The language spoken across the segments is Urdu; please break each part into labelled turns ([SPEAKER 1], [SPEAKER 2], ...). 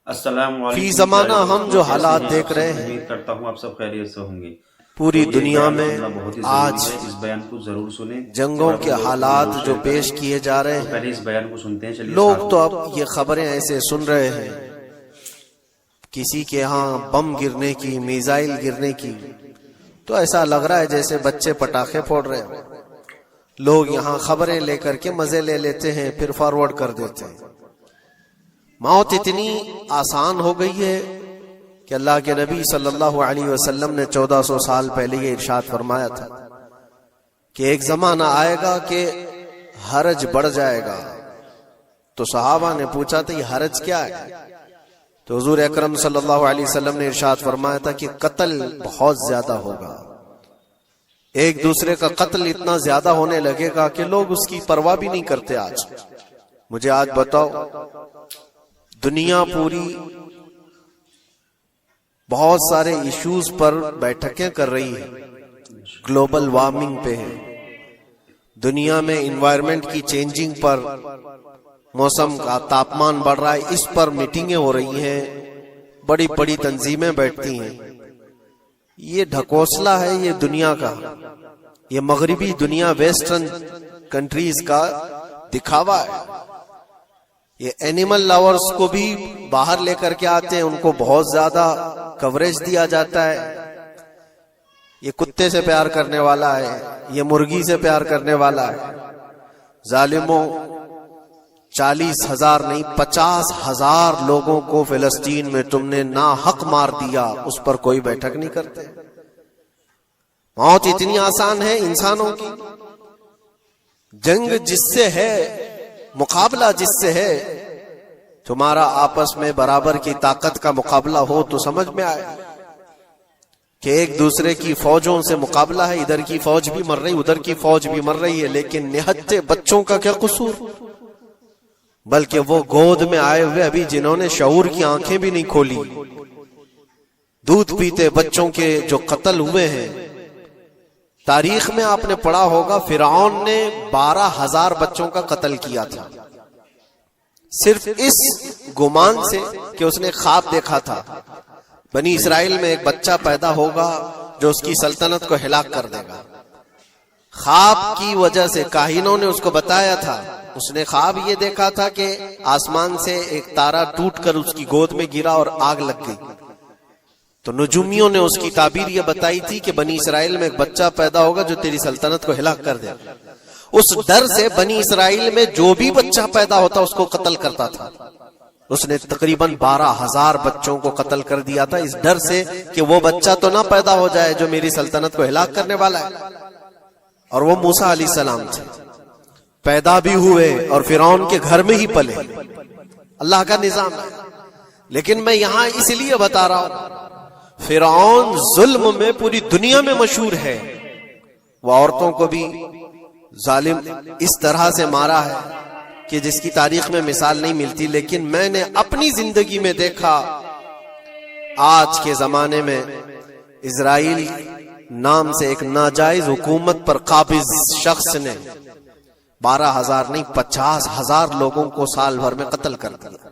[SPEAKER 1] السلام علیکم۔
[SPEAKER 2] فی زمانہ ہم جو حالات دیکھ رہے ہیں،
[SPEAKER 1] امید کرتا ہوں آپ سب خیریت سے ہوں گے۔
[SPEAKER 2] پوری دنیا میں
[SPEAKER 1] بہت ہی
[SPEAKER 2] آج
[SPEAKER 1] ضروری ہے، اس بیان کو ضرور سنیں۔
[SPEAKER 2] جنگوں کے حالات جو پیش کیے جا رہے ہیں،
[SPEAKER 1] پہلے اس بیان کو سنتے ہیں۔ چلیے
[SPEAKER 2] لوگ تو اب یہ خبریں ایسے سن رہے ہیں، کسی کے ہاں بم گرنے کی، میزائل گرنے کی، تو ایسا لگ رہا ہے جیسے بچے پٹاخے پھوڑ رہے ہیں۔ لوگ یہاں خبریں لے کر کے مزے لے لیتے ہیں، پھر فارورڈ کر دیتے ہیں۔ موت اتنی آسان ہو گئی ہے کہ اللہ کے نبی صلی اللہ علیہ وسلم نے 1400 سال پہلے یہ ارشاد فرمایا تھا کہ ایک زمانہ آئے گا کہ حرج بڑھ جائے گا۔ تو صحابہ نے پوچھا تھا یہ حرج کیا ہے؟ تو حضور اکرم صلی اللہ علیہ وسلم نے ارشاد فرمایا تھا کہ قتل بہت زیادہ ہوگا، ایک دوسرے کا قتل اتنا زیادہ ہونے لگے گا کہ لوگ اس کی پرواہ بھی نہیں کرتے۔ آج مجھے آج بتاؤ، دنیا پوری بہت سارے ایشوز پر بیٹھکیں کر رہی ہے، گلوبل وارمنگ پہ ہے، دنیا میں انوائرمنٹ کی چینجنگ پر، موسم کا تاپمان بڑھ رہا ہے، اس پر میٹنگیں ہو رہی ہیں، بڑی بڑی تنظیمیں بیٹھتی ہیں۔ یہ ڈھکوسلا ہے یہ دنیا کا، یہ مغربی دنیا، ویسٹرن کنٹریز کا دکھاوا ہے۔ یہ اینیمل لاورز کو بھی باہر لے کر کے آتے ہیں، ان کو بہت زیادہ کوریج دیا جاتا ہے۔ یہ کتے سے پیار کرنے والا ہے، یہ مرغی سے پیار کرنے والا ہے۔ ظالموں، 40,000 نہیں 50,000 لوگوں کو فلسطین میں تم نے ناحق مار دیا، اس پر کوئی بیٹھک نہیں کرتے۔ موت اتنی آسان ہے انسانوں کی، جنگ جس سے ہے، مقابلہ جس سے ہے، تمہارا آپس میں برابر کی طاقت کا مقابلہ ہو تو سمجھ میں آئے کہ ایک دوسرے کی فوجوں سے مقابلہ ہے، ادھر کی فوج بھی مر رہی، ادھر کی فوج بھی مر رہی ہے، لیکن نہتے بچوں کا کیا قصور؟ بلکہ وہ گود میں آئے ہوئے ابھی جنہوں نے شعور کی آنکھیں بھی نہیں کھولی، دودھ پیتے بچوں کے جو قتل ہوئے ہیں۔ تاریخ میں آپ نے پڑھا ہوگا فرعون نے 12,000 بچوں کا قتل کیا تھا، صرف اس گمان سے کہ اس نے خواب دیکھا تھا بنی اسرائیل میں ایک بچہ پیدا ہوگا جو اس کی سلطنت کو ہلاک کر دے گا۔ خواب کی وجہ سے کاہنوں نے اس کو بتایا تھا، اس نے خواب یہ دیکھا تھا کہ آسمان سے ایک تارا ٹوٹ کر اس کی گود میں گرا اور آگ لگ گئی۔ تو نجومیوں نے اس کی تعبیر یہ بتائی تھی کہ بنی اسرائیل میں ایک بچہ پیدا ہوگا جو تیری سلطنت کو ہلاک کر دے گا۔ اس ڈر سے بنی اسرائیل میں جو بھی بچہ پیدا ہوتا اس کو قتل کرتا تھا۔ اس نے تقریباً 12,000 بچوں کو قتل کر دیا تھا، اس ڈر سے کہ وہ بچہ تو نہ پیدا ہو جائے جو میری سلطنت کو ہلاک کرنے والا ہے۔ اور وہ موسیٰ علیہ السلام تھے، پیدا بھی ہوئے اور فرعون کے گھر میں ہی پلے۔ اللہ کا نظام ہے۔ لیکن میں یہاں اس لیے بتا رہا ہوں، فرعون ظلم میں پوری دنیا میں مشہور ہے۔ وہ عورتوں کو بھی ظالم اس طرح سے مارا ہے کہ جس کی تاریخ میں مثال نہیں ملتی، لیکن میں نے اپنی زندگی میں دیکھا، آج کے زمانے میں اسرائیل نام سے ایک ناجائز حکومت پر قابض شخص نے 12,000 نہیں 50,000 لوگوں کو سال بھر میں قتل کر دیا۔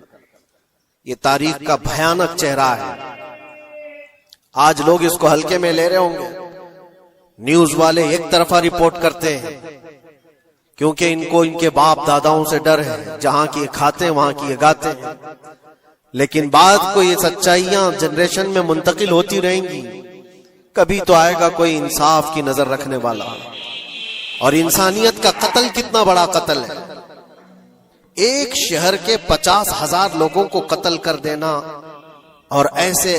[SPEAKER 2] یہ تاریخ کا بھیانک چہرہ ہے۔ آج لوگ اس کو ہلکے میں لے رہے ہوں گے، نیوز والے ایک طرفہ رپورٹ کرتے ہیں کیونکہ ان کو ان کے باپ داداؤں سے ڈر ہے، جہاں کی کھاتے ہیں وہاں کی گاتے ہیں، لیکن بعد کو یہ سچائیاں جنریشن میں منتقل ہوتی رہیں گی۔ کبھی تو آئے گا کوئی انصاف کی نظر رکھنے والا۔ اور انسانیت کا قتل کتنا بڑا قتل ہے، ایک شہر کے 50,000 لوگوں کو قتل کر دینا، اور ایسے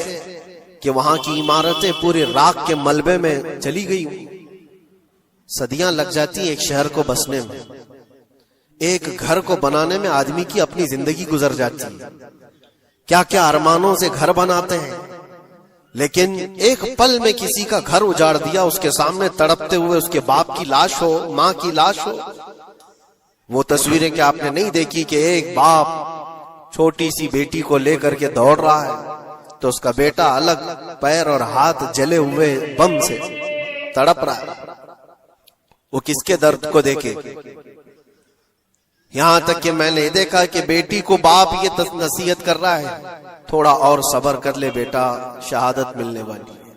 [SPEAKER 2] کہ وہاں کی عمارتیں پورے راکھ کے ملبے میں چلی گئی، صدیاں لگ جاتی ایک شہر کو بسنے میں، ایک گھر کو بنانے میں آدمی کی اپنی زندگی گزر جاتی ہے۔ کیا کیا ارمانوں سے گھر بناتے ہیں، لیکن ایک پل میں کسی کا گھر اجاڑ دیا، اس کے سامنے تڑپتے ہوئے اس کے باپ کی لاش ہو، ماں کی لاش ہو۔ وہ تصویریں کہ آپ نے نہیں دیکھی کہ ایک باپ چھوٹی سی بیٹی کو لے کر کے دوڑ رہا ہے تو اس کا بیٹا الگ پیر اور ہاتھ جلے ہوئے بم سے تڑپ رہا ہے، وہ کس کے درد کو دیکھے۔ یہاں تک کہ میں نے دیکھا کہ بیٹی کو باپ یہ نصیحت کر رہا ہے تھوڑا اور صبر کر لے بیٹا، شہادت ملنے والی ہے۔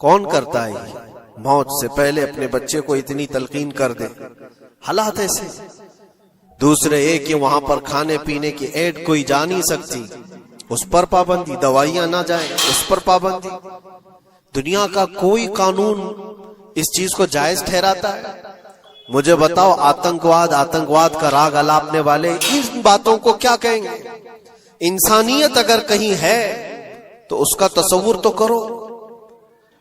[SPEAKER 2] کون کرتا ہے یہ؟ موت سے پہلے اپنے بچے کو اتنی تلقین کر دے۔ حالات ایسے۔ دوسرے ایک کہ وہاں پر کھانے پینے کی ایڈ کوئی جا نہیں سکتی، اس پر پابندی، دوائیاں نہ جائیں اس پر پابندی۔ دنیا کا کوئی قانون اس چیز کو جائز ٹھہراتا ہے؟ مجھے بتاؤ، آتنکواد کا راگ الاپنے والے ان باتوں کو کیا کہیں گے؟ انسانیت اگر کہیں ہے تو اس کا تصور تو کرو۔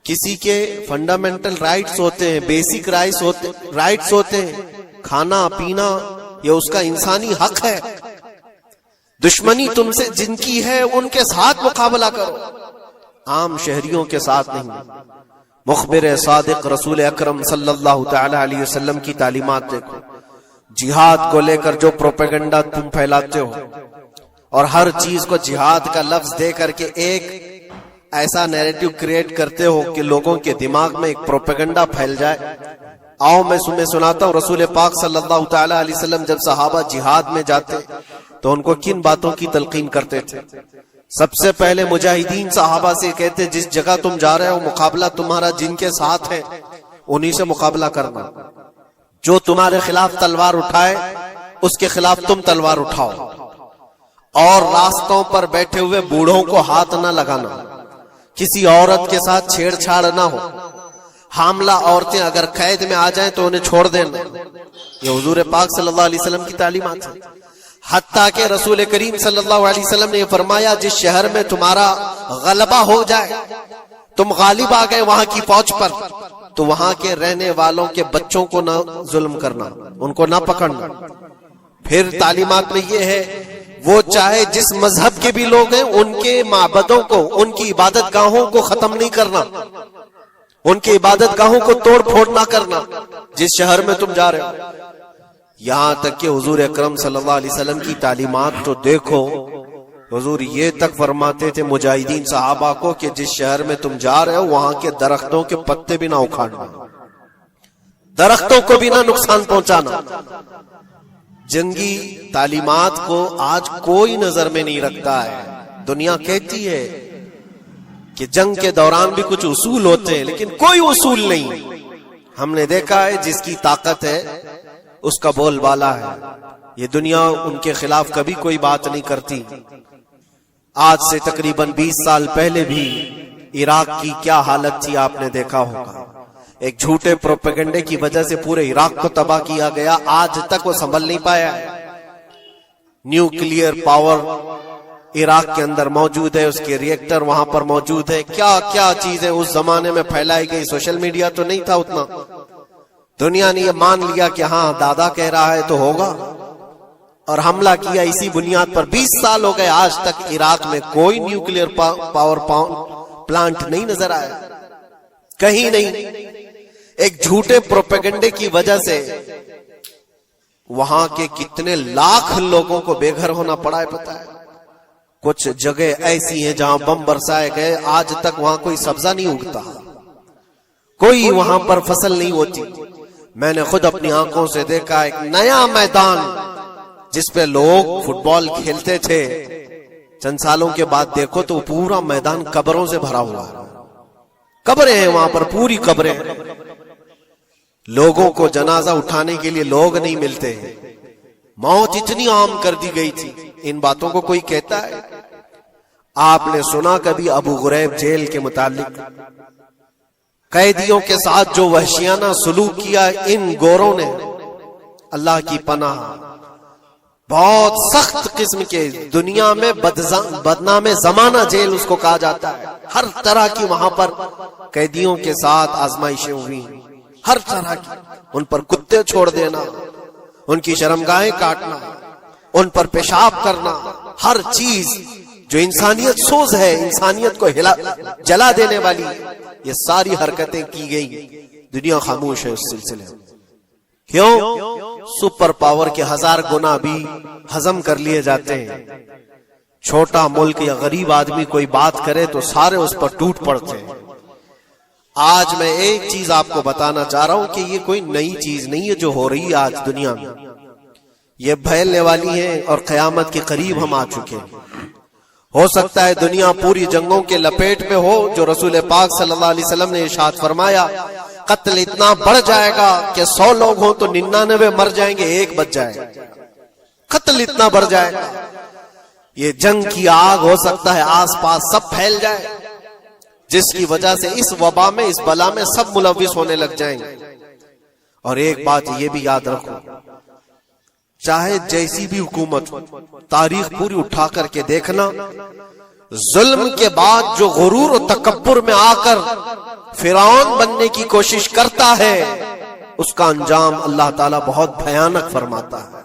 [SPEAKER 2] کسی کے فنڈامنٹل رائٹس ہوتے ہیں، بیسک رائٹس ہوتے ہیں، کھانا پینا یہ اس کا انسانی حق ہے۔ دشمنی تم سے جن کی ہے ان کے ساتھ مقابلہ کرو، عام شہریوں کے ساتھ نہیں۔ مخبر صادق رسول اکرم صلی اللہ تعالی علیہ وسلم کی تعلیمات دیکھو۔ جہاد کو لے کر جو پروپیگنڈا تم پھیلاتے ہو اور ہر چیز کو جہاد کا لفظ دے کر کے ایک ایسا نیریٹو کریٹ کرتے ہو کہ لوگوں کے دماغ میں ایک پروپیگنڈا پھیل جائے۔ آؤ میں تمہیں سناتا ہوں، رسول پاک صلی اللہ تعالی علیہ وسلم جب صحابہ جہاد میں جاتے تو ان کو کن باتوں کی تلقین کرتے تھے؟ سب سے پہلے مجاہدین صحابہ سے کہتے جس جگہ تم جا رہے ہو مقابلہ تمہارا جن کے ساتھ ہے انہی سے مقابلہ کرنا، جو تمہارے خلاف تلوار اٹھائے اس کے خلاف تم تلوار اٹھاؤ، اور راستوں پر بیٹھے ہوئے بوڑھوں کو ہاتھ نہ لگانا، کسی عورت کے ساتھ چھیڑ چھاڑ نہ ہو، حاملہ عورتیں اگر قید میں آ جائیں تو انہیں چھوڑ دینا۔ یہ حضور پاک صلی اللہ علیہ وسلم کی تعلیمات ہیں۔ حتیٰ کہ رسول کریم صلی اللہ علیہ وسلم نے یہ فرمایا جس شہر میں تمہارا غلبہ ہو جائے، تم غالب آ گئے وہاں کی فوج پر، تو وہاں کے رہنے والوں کے بچوں کو نہ ظلم کرنا، ان کو نہ پکڑنا۔ پھر تعلیمات میں یہ ہے وہ چاہے جس مذہب کے بھی لوگ ہیں ان کے معبدوں کو، ان کی عبادت گاہوں کو ختم نہیں کرنا، ان کی عبادت گاہوں کو توڑ پھوڑ نہ کرنا جس شہر میں تم جا رہے ہو۔ یہاں تک کہ حضور اکرم صلی اللہ علیہ وسلم کی تعلیمات تو دیکھو، حضور یہ تک فرماتے تھے مجاہدین صحابہ کو کہ جس شہر میں تم جا رہے ہو وہاں کے درختوں کے پتے بھی نہ اکھاڑنا، درختوں کو بھی نہ نقصان پہنچانا۔ جنگی تعلیمات کو آج کوئی نظر میں نہیں رکھتا ہے۔ دنیا کہتی ہے کہ جنگ کے دوران بھی کچھ اصول ہوتے ہیں، لیکن کوئی اصول نہیں۔ ہم نے دیکھا ہے جس کی طاقت ہے اس کا بول بالا ہے، یہ دنیا ان کے خلاف کبھی کوئی بات نہیں کرتی۔ آج سے تقریباً 20 سال پہلے بھی عراق کی کیا حالت تھی آپ نے دیکھا ہوگا۔ ایک جھوٹے پروپیگنڈے کی وجہ سے پورے عراق کو تباہ کیا گیا، آج تک وہ سنبھل نہیں پایا ہے۔ نیوکلیئر پاور عراق کے اندر موجود ہے، اس کے ری ایکٹر وہاں پر موجود ہے، کیا کیا چیزیں اس زمانے میں پھیلائی گئی۔ سوشل میڈیا تو نہیں تھا اتنا، دنیا نے یہ مان لیا کہ ہاں دادا کہہ رہا ہے تو ہوگا، اور حملہ کیا اسی بنیاد پر۔ 20 سال ہو گئے، آج تک عراق میں کوئی نیوکلیئر پاور پلانٹ نہیں نظر آیا، کہیں نہیں۔ ایک جھوٹے پروپیگنڈے کی وجہ سے وہاں کے کتنے لاکھ لوگوں کو بے گھر ہونا پڑا ہے پتہ ہے۔ کچھ جگہ ایسی ہیں جہاں بم برسائے گئے، آج تک وہاں کوئی سبزہ نہیں اگتا، کوئی وہاں پر فصل نہیں ہوتی۔ میں نے خود اپنی آنکھوں سے دیکھا ایک نیا میدان جس پہ لوگ فٹ بال کھیلتے تھے، چند سالوں کے بعد دیکھو تو پورا میدان قبروں سے بھرا ہوا ہے، قبریں ہیں وہاں پر، پوری قبریں۔ لوگوں کو جنازہ اٹھانے کے لیے لوگ نہیں ملتے، موت اتنی عام کر دی گئی تھی۔ ان باتوں کو کوئی کہتا ہے؟ آپ نے سنا کبھی ابو غریب جیل کے متعلق؟ قیدیوں کے ساتھ جو وحشیانہ سلوک کیا ان گوروں نے، اللہ کی پناہ، بہت سخت قسم کے، دنیا میں بدنام زمانہ جیل اس کو کہا جاتا ہے۔ ہر طرح کی وہاں پر قیدیوں کے ساتھ آزمائشیں ہوئی، ہر طرح کی، ان پر کتے چھوڑ دینا، ان کی شرمگاہیں کاٹنا، ان پر پیشاب کرنا، ہر چیز جو انسانیت سوز ہے، انسانیت کو جلا دینے والی، یہ ساری حرکتیں کی گئی۔ دنیا خاموش ہے اس سلسلے میں۔ کیوں؟ سپر پاور کے 1000 گنا بھی ہضم کر لیے جاتے ہیں۔ چھوٹا ملک یا غریب آدمی کوئی بات کرے تو سارے اس پر ٹوٹ پڑتے ہیں۔ آج میں ایک چیز آپ کو بتانا چاہ رہا ہوں کہ یہ کوئی نئی چیز نہیں ہے جو ہو رہی ہے آج دنیا میں۔ یہ پھیلنے والی ہیں اور قیامت کے قریب ہم آ چکے ہیں. ہو سکتا ہے دنیا پوری جنگوں کے لپیٹ میں ہو جو رسول پاک صلی اللہ علیہ وسلم نے ارشاد فرمایا قتل اتنا بڑھ جائے گا کہ 100 لوگ ہوں تو 99 مر جائیں گے، ایک بچ جائے گا. قتل اتنا بڑھ جائے گا. یہ جنگ کی آگ ہو سکتا ہے آس پاس سب پھیل جائے، جس کی وجہ سے اس وبا میں اس بلا میں سب ملوث ہونے لگ جائیں گے. اور ایک بات یہ بھی یاد رکھو، چاہے جیسی بھی حکومت ہو، تاریخ پوری اٹھا کر کے دیکھنا، ظلم کے بعد جو غرور و تکبر میں آ کر فرعون بننے کی کوشش کرتا ہے اس کا انجام اللہ تعالیٰ بہت بھیانک فرماتا ہے،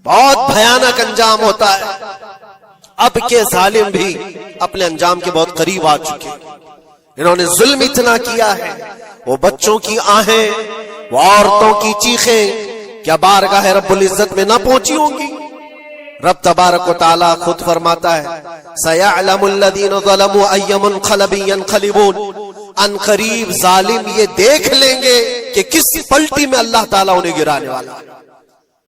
[SPEAKER 2] بہت بھیانک انجام ہوتا ہے. اب کے ظالم بھی اپنے انجام کے بہت قریب آ چکے. انہوں نے ظلم اتنا کیا ہے، وہ بچوں کی آہیں، وہ عورتوں کی چیخیں کیا بارگاہ رب العزت میں نہ پہنچی ہوں گی؟ رب تبارک و تعالیٰ خود فرماتا ہے سَيَعْلَمُ الَّذِينَ ظَلَمُوا أَيَّ مُنْقَلَبٍ يَنْقَلِبُونَ. ان قریب ظالم یہ دیکھ لیں گے کہ کس پلٹی میں اللہ تعالیٰ انہیں گرانے والا ہے.